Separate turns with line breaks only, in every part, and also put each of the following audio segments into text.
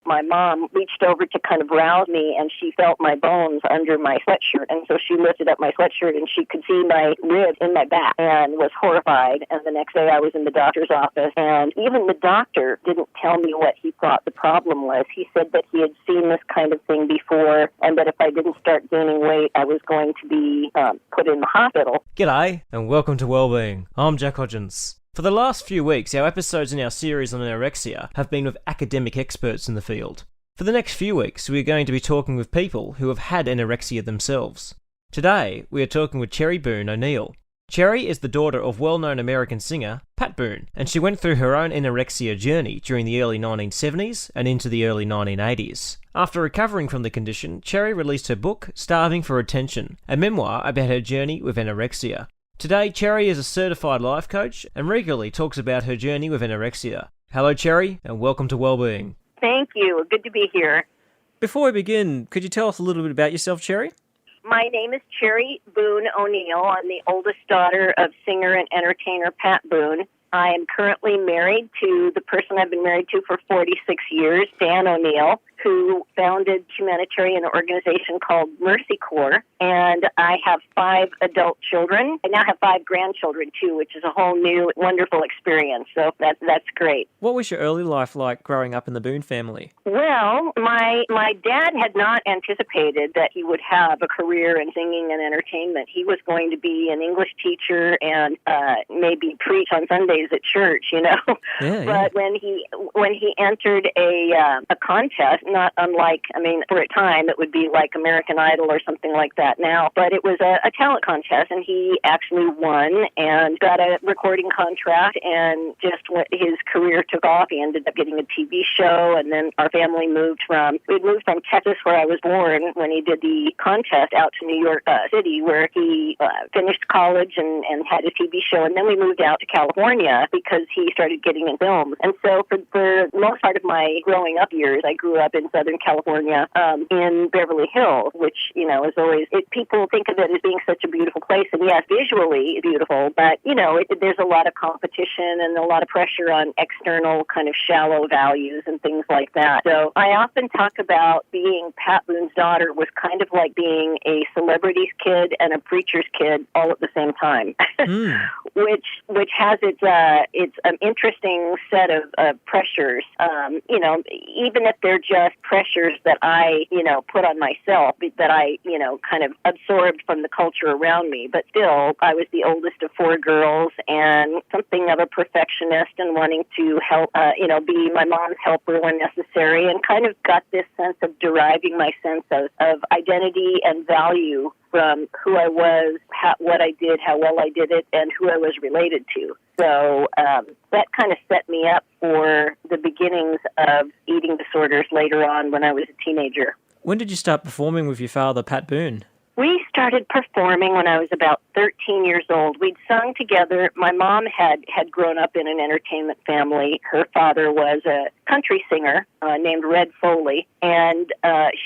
my mom reached over to kind of rouse me, and she felt my bones under my sweatshirt. And so she lifted up my sweatshirt, and she could see my ribs in my back and was horrified. And the next day I was in the doctor's office, and even the doctor didn't tell me what he thought the problem was. He said that he had seen this kind of thing before, and that if I didn't start gaining weight, I was going to be put in the hospital.
G'day, and welcome to Wellbeing. I'm Jack Hodgins. For the last few weeks, our episodes in our series on anorexia have been with academic experts in the field. For the next few weeks, we are going to be talking with people who have had anorexia themselves. Today, we are talking with Cherry Boone O'Neill. Cherry is the daughter of well-known American singer Pat Boone, and she went through her own anorexia journey during the early 1970s and into the early 1980s. After recovering from the condition, Cherry released her book, Starving for Attention, a memoir about her journey with anorexia. Today, Cherry is a certified life coach and regularly talks about her journey with anorexia. Hello, Cherry, and welcome to Wellbeing.
Thank you. Good to be here.
Before we begin, could you tell us a little bit about yourself, Cherry?
My name is Cherry Boone O'Neill. I'm the oldest daughter of singer and entertainer Pat Boone. I am currently married to the person I've been married to for 46 years, Dan O'Neill, who founded a humanitarian organization called Mercy Corps, and I have 5 adult children. I now have 5 grandchildren, too, which is a whole new, wonderful experience, so that's great.
What was your early life like growing up in the Boone family?
Well, my dad had not anticipated that he would have a career in singing and entertainment. He was going to be an English teacher and maybe preach on Sundays at church, you know.
Yeah.
But when he entered a contest, not unlike, for a time it would be like American Idol or something like that now, but it was a talent contest, and he actually won and got a recording contract, and just what his career took off. He ended up getting a TV show, and then our family moved from Texas, where I was born, when he did the contest, out to New York City, where he finished college and had a TV show, and then we moved out to California because he started getting in films. And so for the most part of my growing up years, I grew up in Southern California, in Beverly Hills, which, you know, is always, people think of it as being such a beautiful place, and yes, visually beautiful, but, you know, there's a lot of competition and a lot of pressure on external kind of shallow values and things like that. So I often talk about being Pat Boone's daughter was kind of like being a celebrity's kid and a preacher's kid all at the same time, which has its an interesting set of pressures, you know, even if they're just pressures that I, you know, put on myself, that I, you know, kind of absorbed from the culture around me. But still, I was the oldest of 4 girls and something of a perfectionist and wanting to help, you know, be my mom's helper when necessary, and kind of got this sense of deriving my sense of identity and value from who I was, what I did, how well I did it, and who I was related to. So that kind of set me up for the beginnings of eating disorders later on when I was a teenager.
When did you start performing with your father, Pat Boone?
We started performing when I was about 13 years old. We'd sung together. My mom had grown up in an entertainment family. Her father was a country singer named Red Foley, and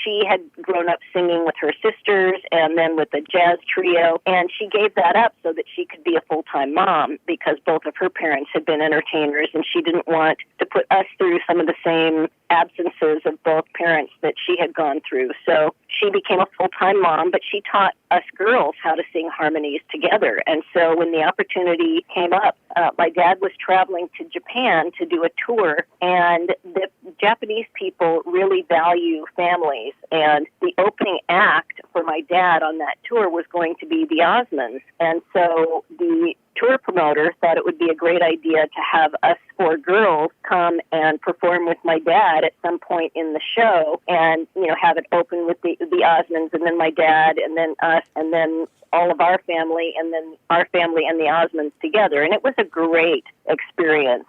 she had grown up singing with her sisters and then with a jazz trio, and she gave that up so that she could be a full-time mom because both of her parents had been entertainers, and she didn't want to put us through some of the same absences of both parents that she had gone through. So she became a full-time mom, but she taught us girls how to sing harmonies together. And so when the opportunity came up, my dad was traveling to Japan to do a tour, and the Japanese people really value families. And the opening act for my dad on that tour was going to be the Osmonds. And so the tour promoter thought it would be a great idea to have us 4 girls come and perform with my dad at some point in the show, and, you know, have it open with the Osmonds, and then my dad, and then us, and then all of our family, and then our family and the Osmonds together. And it was a great experience.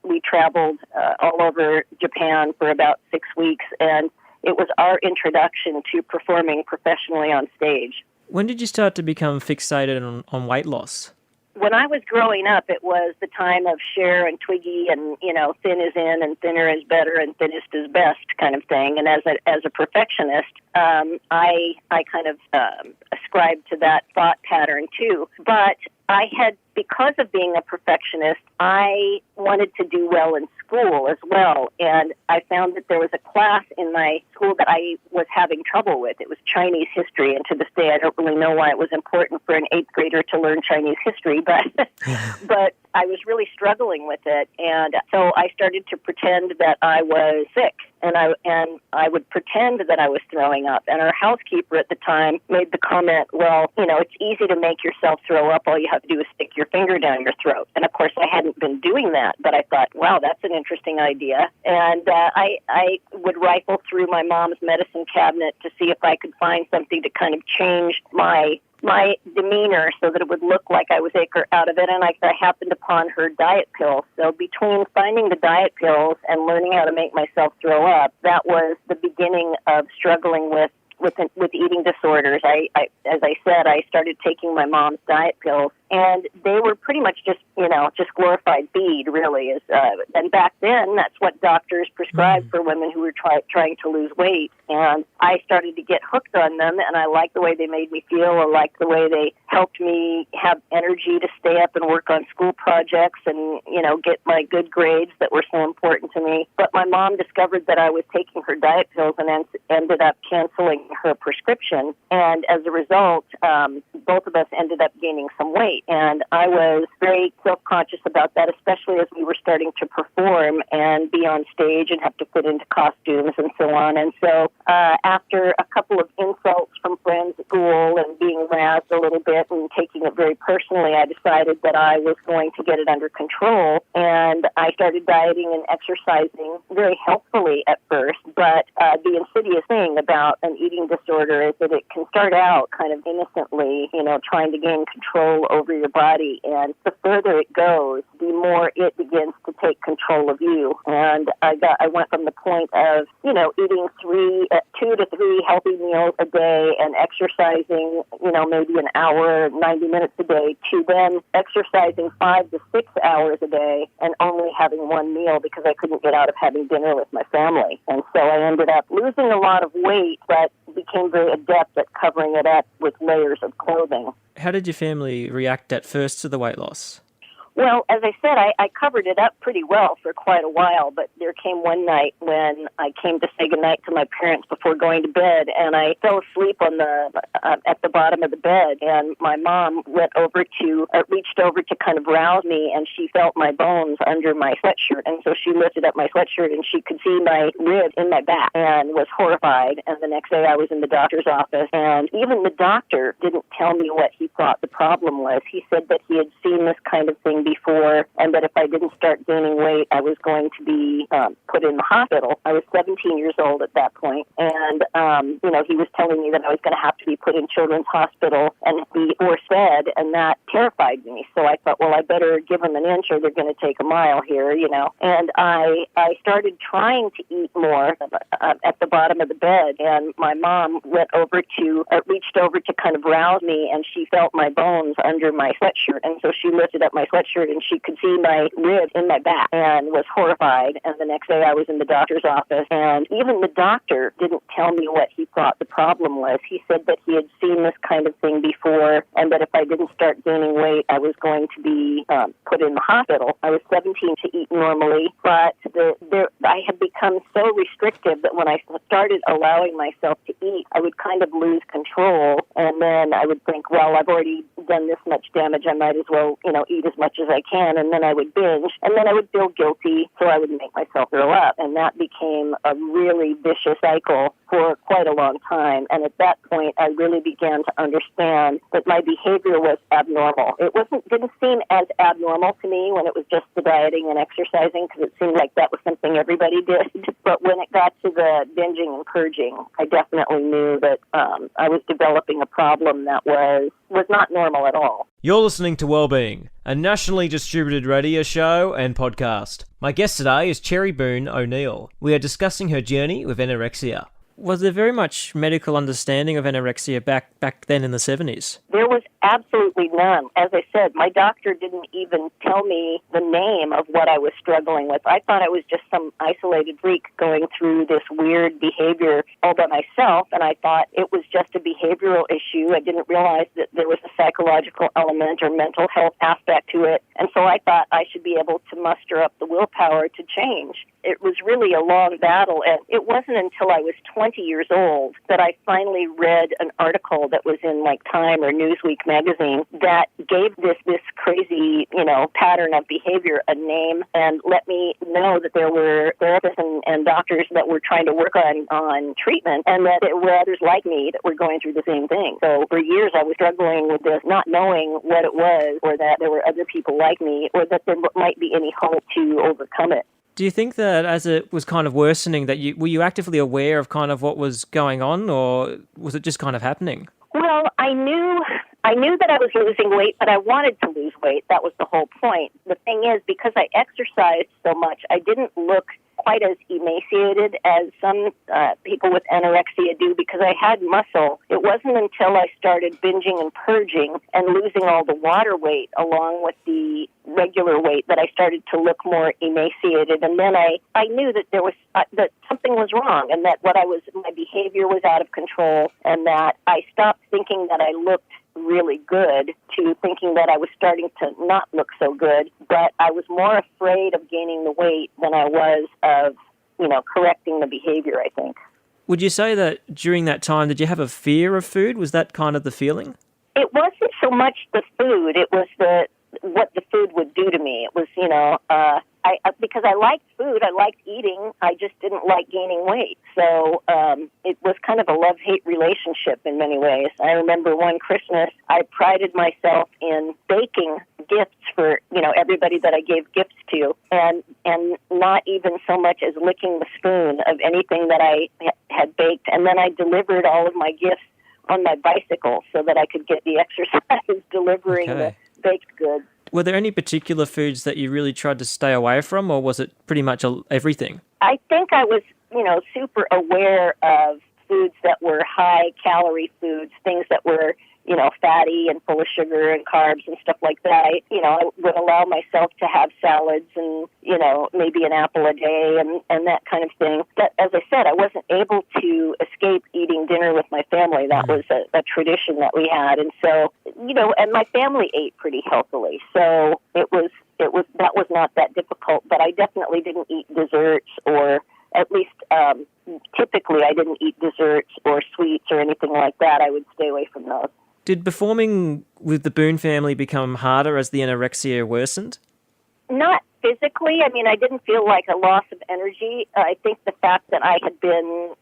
We traveled all over Japan for about 6 weeks, and it was our introduction to performing professionally on stage.
When did you start to become fixated on weight loss?
When I was growing up, it was the time of Cher and Twiggy and, you know, thin is in and thinner is better and thinnest is best kind of thing. And as a perfectionist, I kind of ascribed to that thought pattern too. But I had because of being a perfectionist, I wanted to do well in school as well. And I found that there was a class in my school that I was having trouble with. It was Chinese history. And to this day, I don't really know why it was important for an 8th grader to learn Chinese history, but but I was really struggling with it. And so I started to pretend that I was sick. And I would pretend that I was throwing up. And our housekeeper at the time made the comment, well, it's easy to make yourself throw up. All you have to do is stick your finger down your throat. And of course, I hadn't been doing that, but I thought, wow, that's an interesting idea. And I would rifle through my mom's medicine cabinet to see if I could find something to kind of change my demeanor so that it would look like I was out of it, and I happened upon her diet pills. So between finding the diet pills and learning how to make myself throw up, that was the beginning of struggling with eating disorders. As I said, I started taking my mom's diet pills, and they were pretty much just glorified feed, really. And back then, that's what doctors prescribed for women who were trying to lose weight. And I started to get hooked on them, and I liked the way they made me feel. I liked the way they helped me have energy to stay up and work on school projects and, get my good grades that were so important to me. But my mom discovered that I was taking her diet pills and ended up canceling her prescription. And as a result, both of us ended up gaining some weight. And I was very self-conscious about that, especially as we were starting to perform and be on stage and have to fit into costumes and so on. And so after a couple of insults from friends at school and being razzed a little bit and taking it very personally, I decided that I was going to get it under control. And I started dieting and exercising very healthfully at first. But the insidious thing about an eating disorder is that it can start out kind of innocently, trying to gain control over your body. And the further it goes, the more it begins to take control of you. And I went from the point of, eating 2 to 3 healthy meals a day and exercising, maybe an hour, 90 minutes a day, to then exercising 5 to 6 hours a day and only having one meal because I couldn't get out of having dinner with my family. And so I ended up losing a lot of weight, but became very adept at covering it up with layers of clothing.
How did your family react at first to the weight loss?
Well, as I said, I covered it up pretty well for quite a while, but there came one night when I came to say goodnight to my parents before going to bed, and I fell asleep on at the bottom of the bed, and my mom reached over to kind of rouse me, and she felt my bones under my sweatshirt, and so she lifted up my sweatshirt, and she could see my rib in my back, and was horrified. And the next day I was in the doctor's office, and even the doctor didn't tell me what he thought the problem was. He said that he had seen this kind of thing before, and that if I didn't start gaining weight, I was going to be put in the hospital. I was 17 years old at that point, and he was telling me that I was going to have to be put in children's hospital and be force-fed, and that terrified me. So I thought, well, I better give them an inch or they're going to take a mile here, And I started trying to eat more at the bottom of the bed, and my mom reached over to kind of rouse me, and she felt my bones under my sweatshirt, and so she lifted up my sweatshirt, and she could see my rib in my back, and was horrified. And the next day I was in the doctor's office, and even the doctor didn't tell me what he thought the problem was. He said that he had seen this kind of thing before, and that if I didn't start gaining weight, I was going to be put in the hospital. I was 17 to eat normally, but I had become so restrictive that when I started allowing myself to eat, I would kind of lose control, and then I would think, well, I've already done this much damage, I might as well, eat as much as I can, and then I would binge, and then I would feel guilty, so I would make myself throw up, and that became a really vicious cycle for quite a long time. And at that point, I really began to understand that my behavior was abnormal. It didn't seem as abnormal to me when it was just the dieting and exercising, because it seemed like that was something everybody did. But when it got to the binging and purging, I definitely knew that I was developing a problem that was not normal at all.
You're listening to Wellbeing, a nationally distributed radio show and podcast. My guest today is Cherry Boone O'Neill. We are discussing her journey with anorexia. Was there very much medical understanding of anorexia back then in the 70s?
There was Absolutely none. As I said, my doctor didn't even tell me the name of what I was struggling with. I thought I was just some isolated freak going through this weird behavior all by myself, and I thought it was just a behavioral issue. I didn't realize that there was a psychological element or mental health aspect to it, and so I thought I should be able to muster up the willpower to change. It was really a long battle, and it wasn't until I was 20 years old that I finally read an article that was in like Time or Newsweek magazine that gave this crazy, pattern of behavior a name and let me know that there were therapists and doctors that were trying to work on treatment, and that there were others like me that were going through the same thing. So for years I was struggling with this, not knowing what it was, or that there were other people like me, or that there might be any hope to overcome it.
Do you think that as it was kind of worsening, that were you actively aware of kind of what was going on, or was it just kind of happening?
Well, I knew that I was losing weight, but I wanted to lose weight. That was the whole point. The thing is, because I exercised so much, I didn't look quite as emaciated as some people with anorexia do, because I had muscle. It wasn't until I started binging and purging and losing all the water weight along with the regular weight that I started to look more emaciated. And then I knew that there was that something was wrong, and that my behavior was out of control, and that I stopped thinking that I looked really good to thinking that I was starting to not look so good. But I was more afraid of gaining the weight than I was of, correcting the behavior, I think.
Would you say that during that time, did you have a fear of food? Was that kind of the feeling?
It wasn't so much the food. It was what the food would do to me. It was, because I liked food, I liked eating, I just didn't like gaining weight. So it was kind of a love-hate relationship in many ways. I remember one Christmas, I prided myself in baking gifts for, everybody that I gave gifts to, and not even so much as licking the spoon of anything that I had baked. And then I delivered all of my gifts on my bicycle so that I could get the exercise delivering the baked goods.
Were there any particular foods that you really tried to stay away from, or was it pretty much everything?
I think I was, super aware of foods that were high-calorie foods, things that were, fatty and full of sugar and carbs and stuff like that. I would allow myself to have salads and, maybe an apple a day and that kind of thing. But as I said, I wasn't able to escape eating dinner with my family. That was a tradition that we had. And so, and my family ate pretty healthily. So that was not that difficult, but I definitely didn't eat desserts, or at least typically I didn't eat desserts or sweets or anything like that. I would stay away from those.
Did performing with the Boone family become harder as the anorexia worsened?
Not physically. I mean, I didn't feel like a loss of energy. I think the fact that I had been,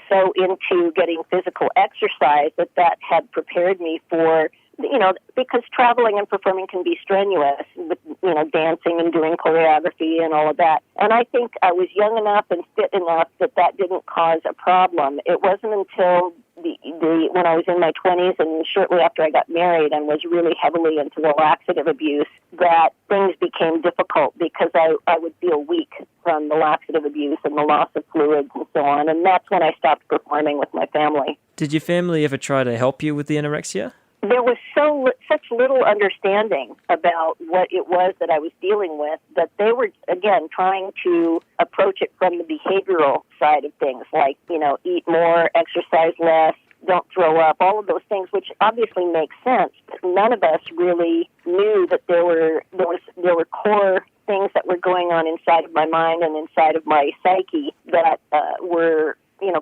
so into getting physical exercise that had prepared me for, because traveling and performing can be strenuous with, dancing and doing choreography and all of that. And I think I was young enough and fit enough that didn't cause a problem. It wasn't until when I was in my 20s and shortly after I got married and was really heavily into the laxative abuse that things became difficult, because I would feel weak from the laxative abuse and the loss of fluids and so on. And that's when I stopped performing with my family.
Did your family ever try to help you with the anorexia?
There was such little understanding about what it was that I was dealing with that they were, again, trying to approach it from the behavioral side of things, like, eat more, exercise less, don't throw up, all of those things, which obviously make sense. But none of us really knew that there were core things that were going on inside of my mind and inside of my psyche that were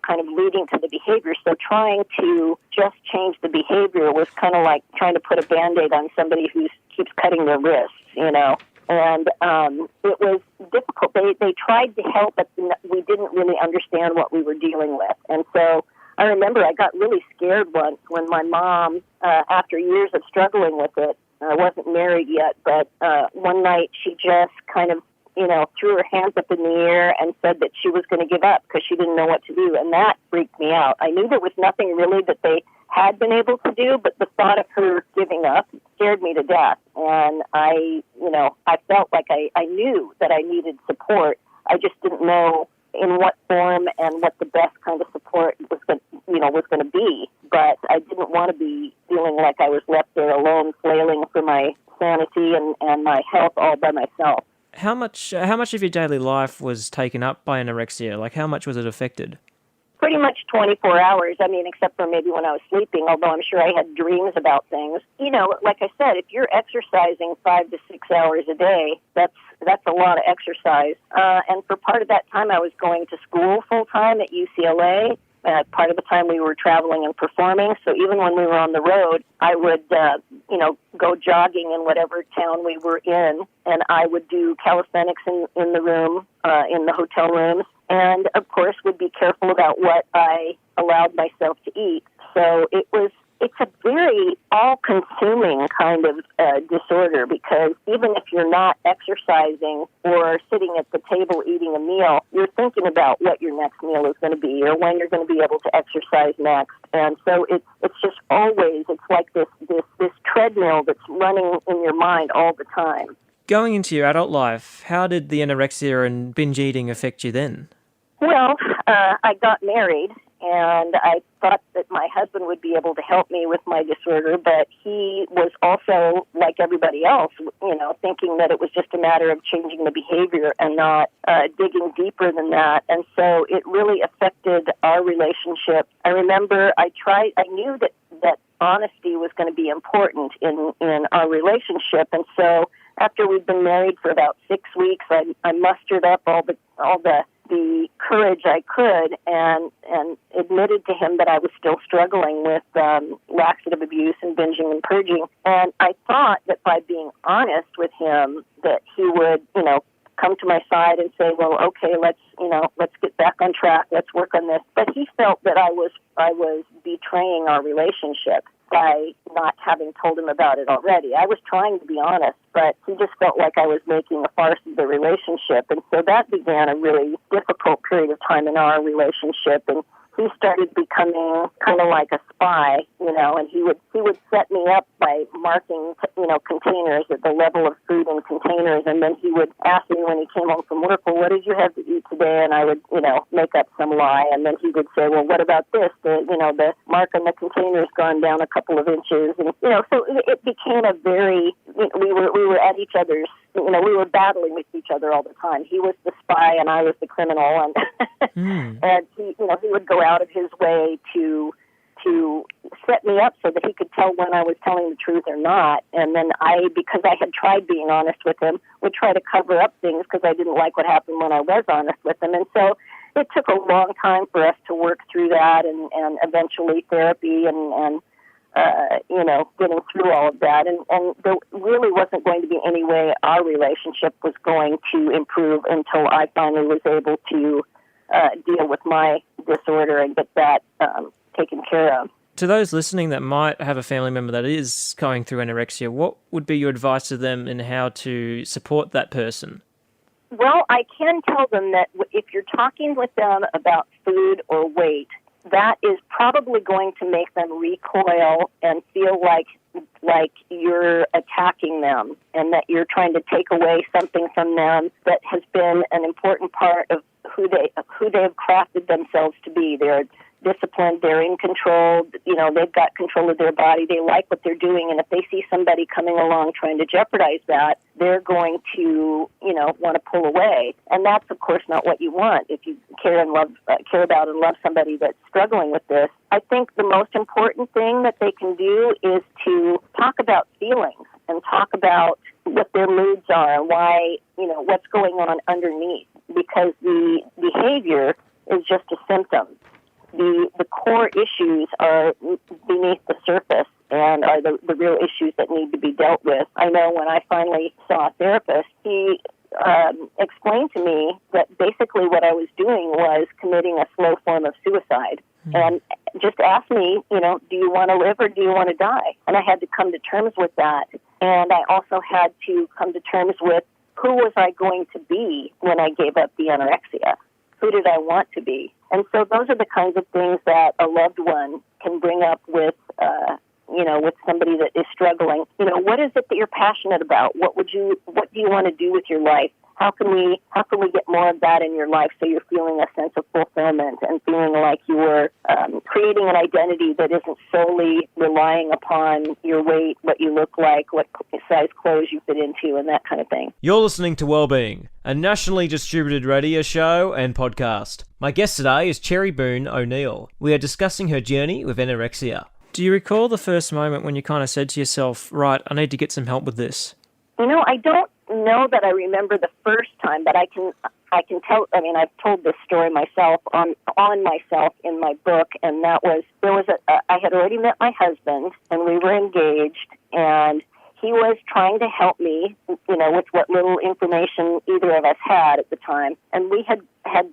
kind of leading to the behavior. So trying to just change the behavior was kind of like trying to put a Band-Aid on somebody who keeps cutting their wrists, And it was difficult. They tried to help, but we didn't really understand what we were dealing with. And so I remember I got really scared once when my mom, after years of struggling with it, I wasn't married yet, but one night she just kind of threw her hands up in the air and said that she was going to give up because she didn't know what to do. And that freaked me out. I knew there was nothing really that they had been able to do, but the thought of her giving up scared me to death. And I felt like I knew that I needed support. I just didn't know in what form and what the best kind of support was going to be. but I didn't want to be feeling like I was left there alone, flailing for my sanity and my health all by myself.
How much of your daily life was taken up by anorexia? Like, how much was it affected?
Pretty much 24 hours, except for maybe when I was sleeping, although I'm sure I had dreams about things. Like I said, if you're exercising 5 to 6 hours a day, that's a lot of exercise. And for part of that time, I was going to school full-time at UCLA. Part of the time we were traveling and performing. So even when we were on the road, I would, go jogging in whatever town we were in, and I would do calisthenics in the room, in the hotel rooms, and of course would be careful about what I allowed myself to eat. So it's a very all-consuming kind of disorder, because even if you're not exercising or sitting at the table eating a meal, you're thinking about what your next meal is going to be or when you're going to be able to exercise next. And so it's just always, it's like this treadmill that's running in your mind all the time.
Going into your adult life, how did the anorexia and binge eating affect you then?
Well, I got married, and I thought that my husband would be able to help me with my disorder, but he was also, like everybody else, thinking that it was just a matter of changing the behavior and not digging deeper than that. And so it really affected our relationship. I remember I knew that honesty was going to be important in our relationship, and so after we'd been married for about 6 weeks, I mustered up all the courage I could and admitted to him that I was still struggling with laxative abuse and binging and purging. And I thought that by being honest with him that he would, come to my side and say, well, okay, let's get back on track. Let's work on this. But he felt that I was betraying our relationship by not having told him about it already. I was trying to be honest, but he just felt like I was making a farce of the relationship. And so that began a really difficult period of time in our relationship. And he started becoming kind of like a spy, and he would set me up by marking, containers at the level of food in containers. And then he would ask me when he came home from work, well, what did you have to eat today? And I would, make up some lie. And then he would say, well, what about this? The mark on the container's gone down a couple of inches. And, so it became a very, we were at each other's, we were battling with each other all the time. He was the spy and I was the criminal. And, and he would go out of his way to set me up so that he could tell when I was telling the truth or not. And then because I had tried being honest with him, would try to cover up things because I didn't like what happened when I was honest with him. And so it took a long time for us to work through that and eventually therapy and getting through all of that. And there really wasn't going to be any way our relationship was going to improve until I finally was able to deal with my disorder and get that taken care of.
To those listening that might have a family member that is going through anorexia, what would be your advice to them in how to support that person?
Well, I can tell them that if you're talking with them about food or weight, that is probably going to make them recoil and feel like you're attacking them and that you're trying to take away something from them that has been an important part of who they've crafted themselves to be. They're disciplined, they're in control, they've got control of their body, they like what they're doing, and if they see somebody coming along trying to jeopardize that, they're going to, want to pull away. And that's, of course, not what you want if you care about and love somebody that's struggling with this. I think the most important thing that they can do is to talk about feelings and talk about what their moods are and why, what's going on underneath, because the behavior is just a symptom. The core issues are beneath the surface and are the real issues that need to be dealt with. I know when I finally saw a therapist, he explained to me that basically what I was doing was committing a slow form of suicide. And just asked me, do you want to live or do you want to die? And I had to come to terms with that. And I also had to come to terms with who was I going to be when I gave up the anorexia? Who did I want to be? And so those are the kinds of things that a loved one can bring up with somebody that is struggling. What is it that you're passionate about? What do you want to do with your life? how can we get more of that in your life so you're feeling a sense of fulfillment and feeling like you're creating an identity that isn't solely relying upon your weight, what you look like, what size clothes you fit into, and that kind of thing.
You're listening to Wellbeing, a nationally distributed radio show and podcast. My guest today is Cherry Boone O'Neill. We are discussing her journey with anorexia. Do you recall the first moment when you kind of said to yourself, right, I need to get some help with this?
I don't know that I remember the first time, but I can tell. I mean, I've told this story myself on myself in my book, and that was I had already met my husband, and we were engaged, and he was trying to help me, with what little information either of us had at the time, and we had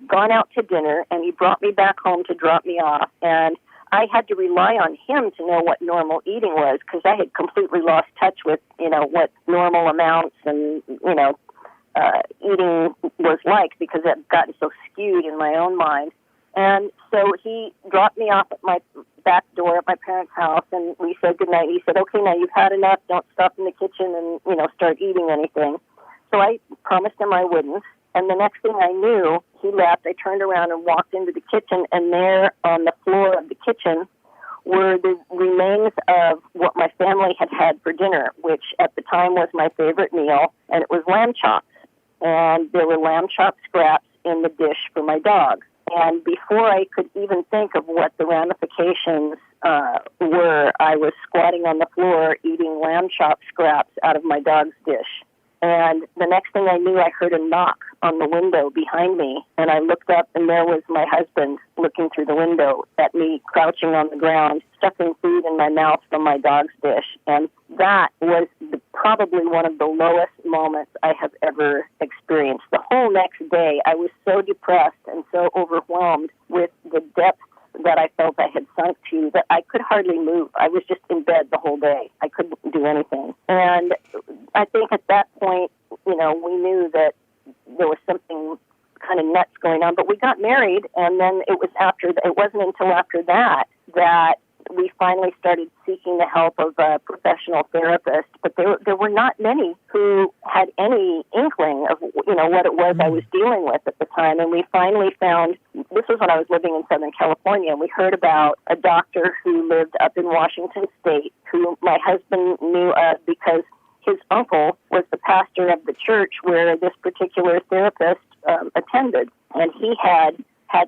gone out to dinner, and he brought me back home to drop me off, and I had to rely on him to know what normal eating was because I had completely lost touch with, what normal amounts and, eating was like because it had gotten so skewed in my own mind. And so he dropped me off at my back door at my parents' house, and we said goodnight. He said, okay, now you've had enough. Don't stop in the kitchen and, start eating anything. So I promised him I wouldn't. And the next thing I knew, he left. I turned around and walked into the kitchen, and there on the floor of the kitchen were the remains of what my family had had for dinner, which at the time was my favorite meal, and it was lamb chops. And there were lamb chop scraps in the dish for my dog. And before I could even think of what the ramifications were, I was squatting on the floor eating lamb chop scraps out of my dog's dish. And the next thing I knew, I heard a knock on the window behind me, and I looked up, and there was my husband looking through the window at me, crouching on the ground, stuffing food in my mouth from my dog's dish. And that was probably one of the lowest moments I have ever experienced. The whole next day, I was so depressed and so overwhelmed with the depth that I felt I had sunk to that I could hardly move. I was just in bed the whole day. I couldn't do anything. And I think at that point, we knew that there was something kind of nuts going on. But we got married, and then it wasn't until after that we finally started seeking the help of a professional therapist. But there were not many who had any inkling of, what it was I was dealing with at the time. And we finally found, this was when I was living in Southern California, and we heard about a doctor who lived up in Washington State, who my husband knew of because his uncle was the pastor of the church where this particular therapist attended. And he had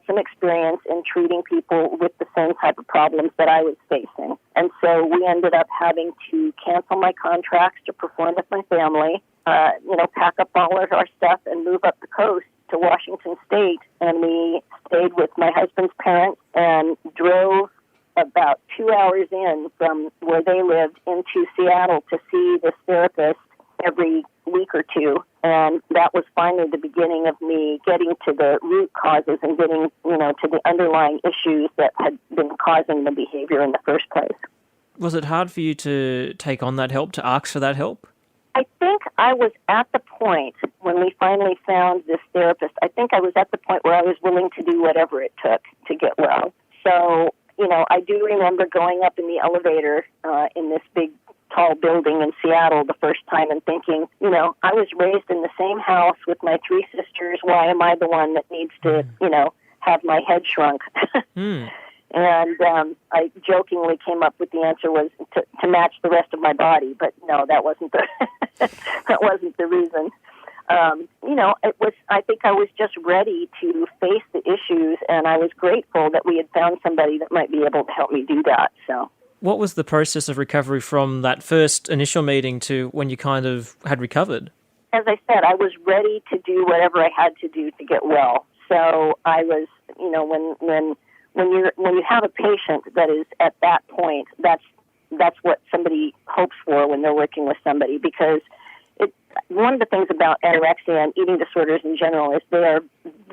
some experience in treating people with the same type of problems that I was facing. And so we ended up having to cancel my contracts to perform with my family, pack up all of our stuff and move up the coast to Washington State. And we stayed with my husband's parents and drove about 2 hours in from where they lived into Seattle to see this therapist every week or two. And that was finally the beginning of me getting to the root causes and getting, to the underlying issues that had been causing the behavior in the first place.
Was it hard for you to take on that help, to ask for that help?
I think I was at the point when we finally found this therapist, I think I was at the point where I was willing to do whatever it took to get well. So, I do remember going up in the elevator in this big, tall building in Seattle the first time and thinking, I was raised in the same house with my three sisters. Why am I the one that needs to, have my head shrunk? And I jokingly came up with the answer was to match the rest of my body, but no, that wasn't the reason. It was. I think I was just ready to face the issues, and I was grateful that we had found somebody that might be able to help me do that. So,
what was the process of recovery from that first initial meeting to when you kind of had recovered?
As I said, I was ready to do whatever I had to do to get well. So I was, when you have a patient that is at that point, that's what somebody hopes for when they're working with somebody, because one of the things about anorexia and eating disorders in general is they are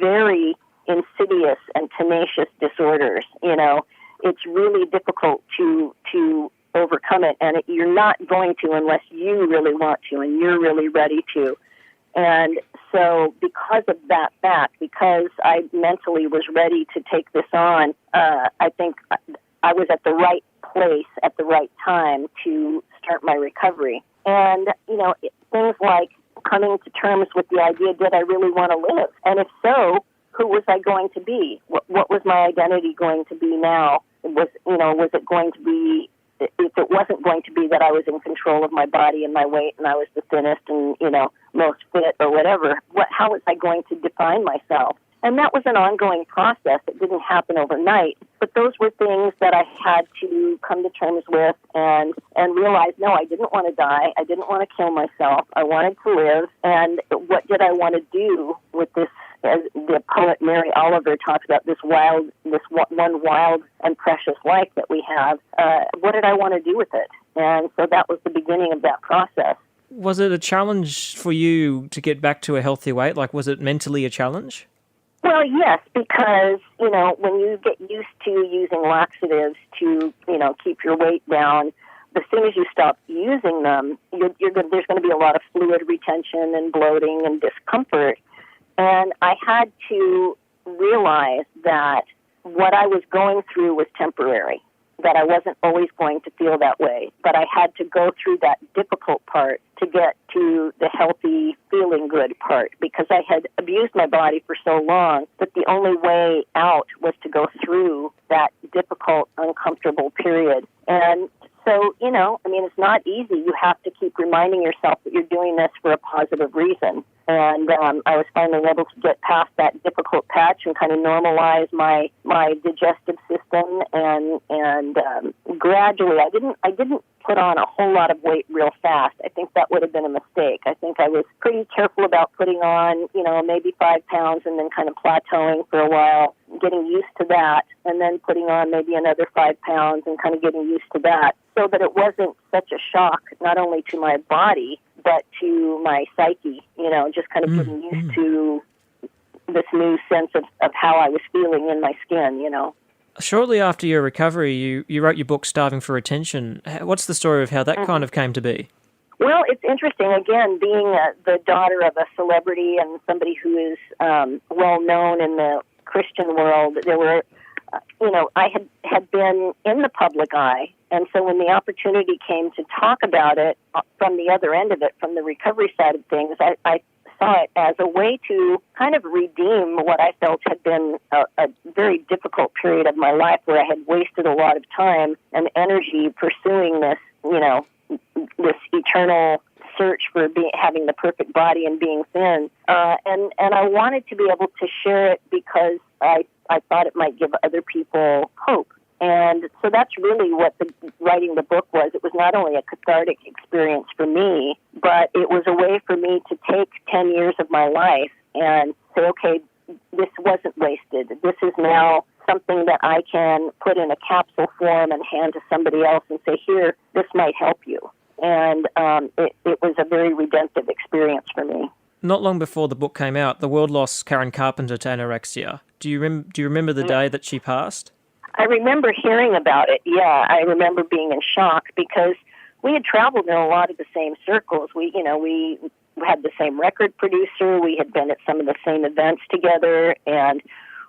very insidious and tenacious disorders. It's really difficult to overcome it, and you're not going to unless you really want to and you're really ready to. And so because of that fact, because I mentally was ready to take this on, I think I was at the right place at the right time to start my recovery. And, things like coming to terms with the idea, did I really want to live? And if so, who was I going to be? What was my identity going to be now? Was it going to be, if it wasn't going to be that I was in control of my body and my weight and I was the thinnest and, most fit or whatever, how was I going to define myself? And that was an ongoing process. It didn't happen overnight. But those were things that I had to come to terms with and realize, no, I didn't want to die. I didn't want to kill myself. I wanted to live. And what did I want to do with this? As the poet Mary Oliver talks about, this one wild and precious life that we have. What did I want to do with it? And so that was the beginning of that process.
Was it a challenge for you to get back to a healthy weight? Like, was it mentally a challenge?
Well, yes, because, when you get used to using laxatives to, keep your weight down, as soon as you stop using them, there's going to be a lot of fluid retention and bloating and discomfort. And I had to realize that what I was going through was temporary, that I wasn't always going to feel that way, but I had to go through that difficult part to get to the healthy, feeling good part, because I had abused my body for so long that the only way out was to go through that difficult, uncomfortable period. And so, it's not easy. You have to keep reminding yourself that you're doing this for a positive reason. And I was finally able to get past that difficult patch and kind of normalize my digestive system. And gradually, I didn't put on a whole lot of weight real fast. I think that would have been a mistake. I think I was pretty careful about putting on, maybe 5 pounds and then kind of plateauing for a while, getting used to that, and then putting on maybe another 5 pounds and kind of getting used to that, so that it wasn't such a shock, not only to my body, but to my psyche, just kind of getting used to this new sense of how I was feeling in my skin,
Shortly after your recovery, you wrote your book, Starving for Attention. What's the story of how that kind of came to be?
Well, it's interesting. Again, being the daughter of a celebrity and somebody who is well-known in the Christian world, there were, I had been in the public eye. And so when the opportunity came to talk about it from the other end of it, from the recovery side of things, I saw it as a way to kind of redeem what I felt had been a very difficult period of my life, where I had wasted a lot of time and energy pursuing this, this eternal search for having the perfect body and being thin. And I wanted to be able to share it because I thought it might give other people hope. And so that's really what writing the book was. It was not only a cathartic experience for me, but it was a way for me to take 10 years of my life and say, okay, this wasn't wasted. This is now something that I can put in a capsule form and hand to somebody else and say, here, this might help you. And it was a very redemptive experience for me.
Not long before the book came out, the world lost Karen Carpenter to anorexia. Do you remember the day that she passed?
I remember hearing about it, yeah. I remember being in shock because we had traveled in a lot of the same circles. We had the same record producer. We had been at some of the same events together. And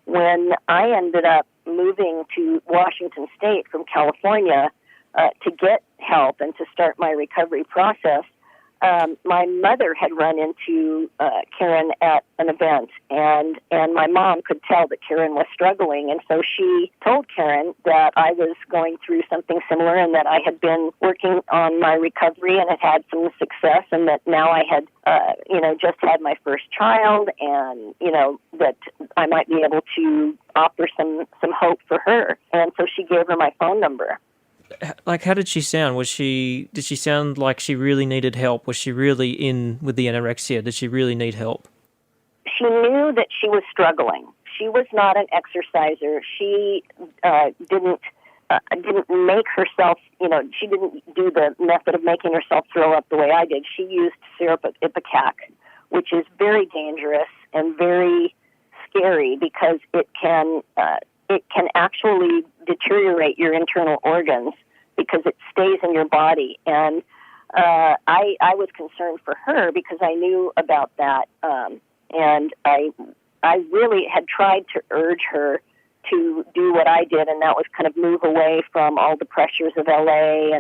when I ended up moving to Washington State from California to get help and to start my recovery process, my mother had run into Karen at an event, and my mom could tell that Karen was struggling, and so she told Karen that I was going through something similar and that I had been working on my recovery and had some success, and that now I had, just had my first child, and, that I might be able to offer some hope for her. And so she gave her my phone number.
Like, how did she sound? Did she sound like she really needed help? Was she really in with the anorexia? Did she really need help?
She knew that she was struggling. She was not an exerciser. She didn't make herself, she didn't do the method of making herself throw up the way I did. She used syrup of Ipecac, which is very dangerous and very scary because it can actually deteriorate your internal organs because it stays in your body. And I was concerned for her because I knew about that. And I really had tried to urge her to do what I did, and that was kind of move away from all the pressures of LA.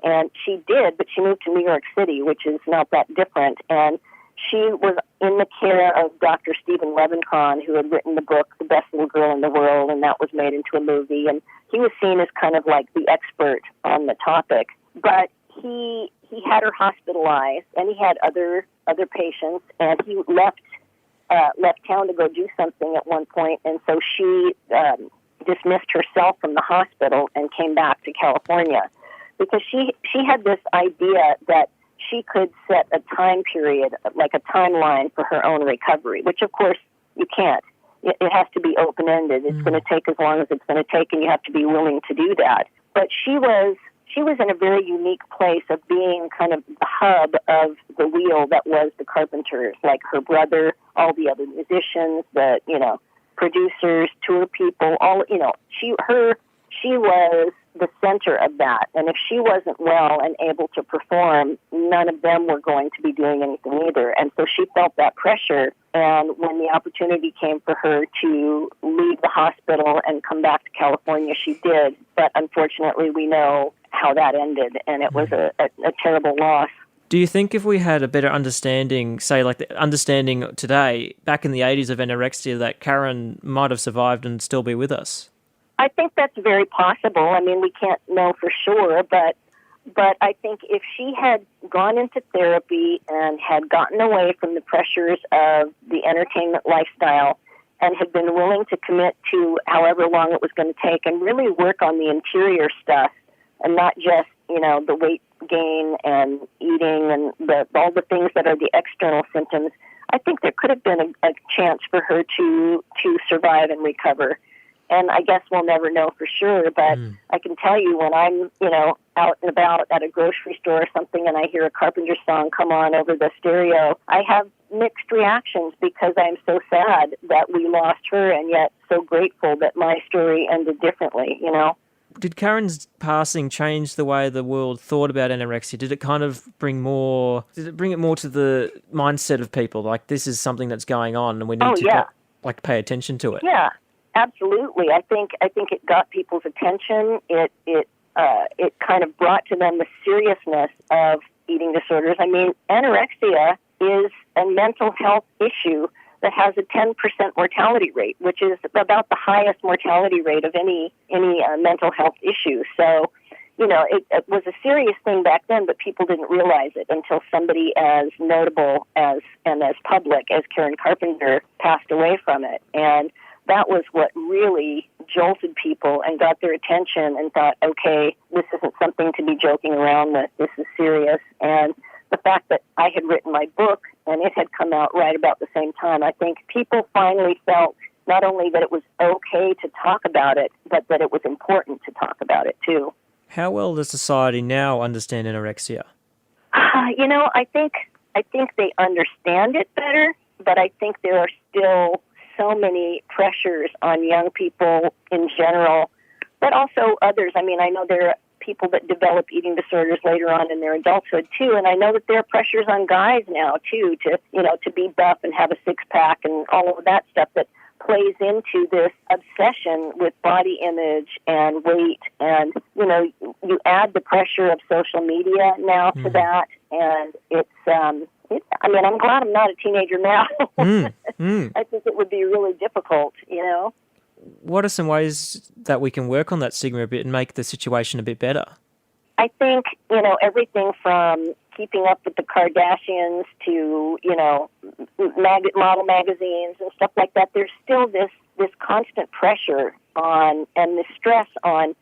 And she did, but she moved to New York City, which is not that different. And she was in the care of Dr. Stephen Levincon, who had written the book, The Best Little Girl in the World, and that was made into a movie. And he was seen as kind of like the expert on the topic. But he had her hospitalized, and he had other patients, and he left town to go do something at one point, and so she dismissed herself from the hospital and came back to California because she had this idea that she could set a time period, like a timeline for her own recovery, which of course you can't. It has to be open-ended. It's going to take as long as it's going to take, and you have to be willing to do that. But she was in a very unique place of being kind of the hub of the wheel that was the Carpenters, like her brother, all the other musicians, the, producers, tour people, all, she was the center of that. And if she wasn't well and able to perform, none of them were going to be doing anything either. And so she felt that pressure. And when the opportunity came for her to leave the hospital and come back to California, she did. But unfortunately, we know how that ended, and it was a terrible loss.
Do you think if we had a better understanding, say like the understanding today, back in the 80s of anorexia, that Karen might have survived and still be with us?
I think that's very possible. I mean, we can't know for sure, but I think if she had gone into therapy and had gotten away from the pressures of the entertainment lifestyle and had been willing to commit to however long it was going to take and really work on the interior stuff and not just, the weight gain and eating and all the things that are the external symptoms, I think there could have been a chance for her to survive and recover. And I guess we'll never know for sure, but I can tell you when I'm, out and about at a grocery store or something and I hear a Carpenter song come on over the stereo, I have mixed reactions because I'm so sad that we lost her and yet so grateful that my story ended differently,
Did Karen's passing change the way the world thought about anorexia? Did it kind of bring it more to the mindset of people? Like, this is something that's going on and we need to pay attention to it.
Yeah, absolutely. I think it got people's attention. It kind of brought to them the seriousness of eating disorders. I mean, anorexia is a mental health issue that has a 10% mortality rate, which is about the highest mortality rate of any mental health issue. So, it was a serious thing back then, but people didn't realize it until somebody as notable and as public as Karen Carpenter passed away from it. And that was what really jolted people and got their attention and thought, okay, this isn't something to be joking around with. This is serious. And the fact that I had written my book and it had come out right about the same time, I think people finally felt not only that it was okay to talk about it, but that it was important to talk about it too.
How well does society now understand anorexia?
I think they understand it better, but I think there are still so many pressures on young people in general, but also others. I mean, I know there are people that develop eating disorders later on in their adulthood too, and I know that there are pressures on guys now too to be buff and have a six-pack and all of that stuff that plays into this obsession with body image and weight. And you add the pressure of social media now to that, and I'm glad I'm not a teenager now. I think it would be really difficult,
What are some ways that we can work on that stigma a bit and make the situation a bit better?
I think, everything from keeping up with the Kardashians to, model magazines and stuff like that, there's still this constant pressure on and the stress on,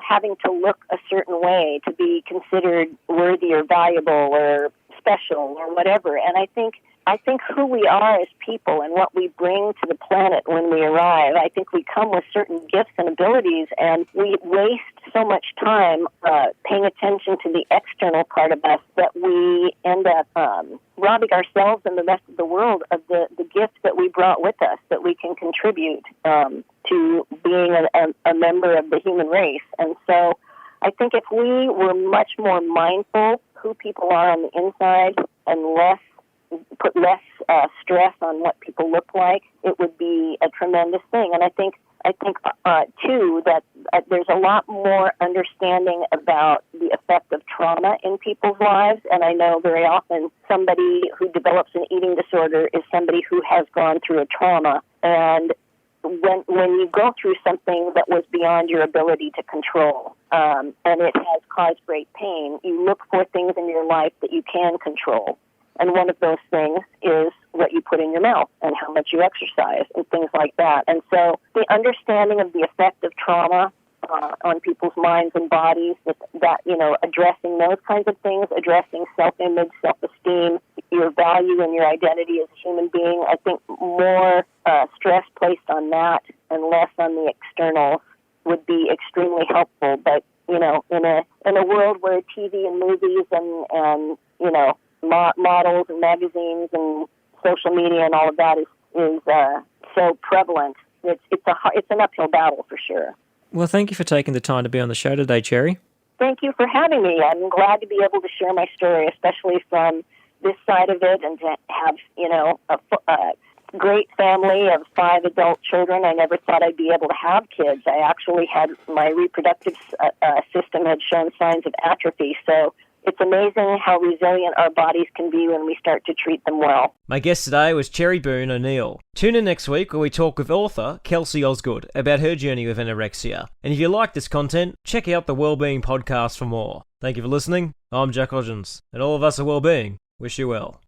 having to look a certain way to be considered worthy or valuable or special or whatever. And I think who we are as people and what we bring to the planet when we arrive, I think we come with certain gifts and abilities, and we waste so much time paying attention to the external part of us that we end up robbing ourselves and the rest of the world of the gift that we brought with us that we can contribute to being a member of the human race. And so I think if we were much more mindful who people are on the inside and put less stress on what people look like, it would be a tremendous thing. And I think I think, too, that there's a lot more understanding about the effect of trauma in people's lives. And I know very often somebody who develops an eating disorder is somebody who has gone through a trauma. And when you go through something that was beyond your ability to control, and it has caused great pain, you look for things in your life that you can control. And one of those things is what you put in your mouth and how much you exercise and things like that. And so the understanding of the effect of trauma on people's minds and bodies, that addressing those kinds of things, addressing self-image, self-esteem, your value and your identity as a human being, I think more stress placed on that and less on the externals would be extremely helpful. But, in a world where TV and movies and models and magazines and social media and all of that is so prevalent, it's an uphill battle for sure.
Well, thank you for taking the time to be on the show today, Cherry.
Thank you for having me. I'm glad to be able to share my story, especially from this side of it, and to have, a great family of 5 adult children. I never thought I'd be able to have kids. I actually had my reproductive system had shown signs of atrophy, so it's amazing how resilient our bodies can be when we start to treat them well.
My guest today was Cherry Boone O'Neill. Tune in next week where we talk with author Kelsey Osgood about her journey with anorexia. And if you like this content, check out the Wellbeing podcast for more. Thank you for listening. I'm Jack Hodgins, and all of us at Wellbeing wish you well.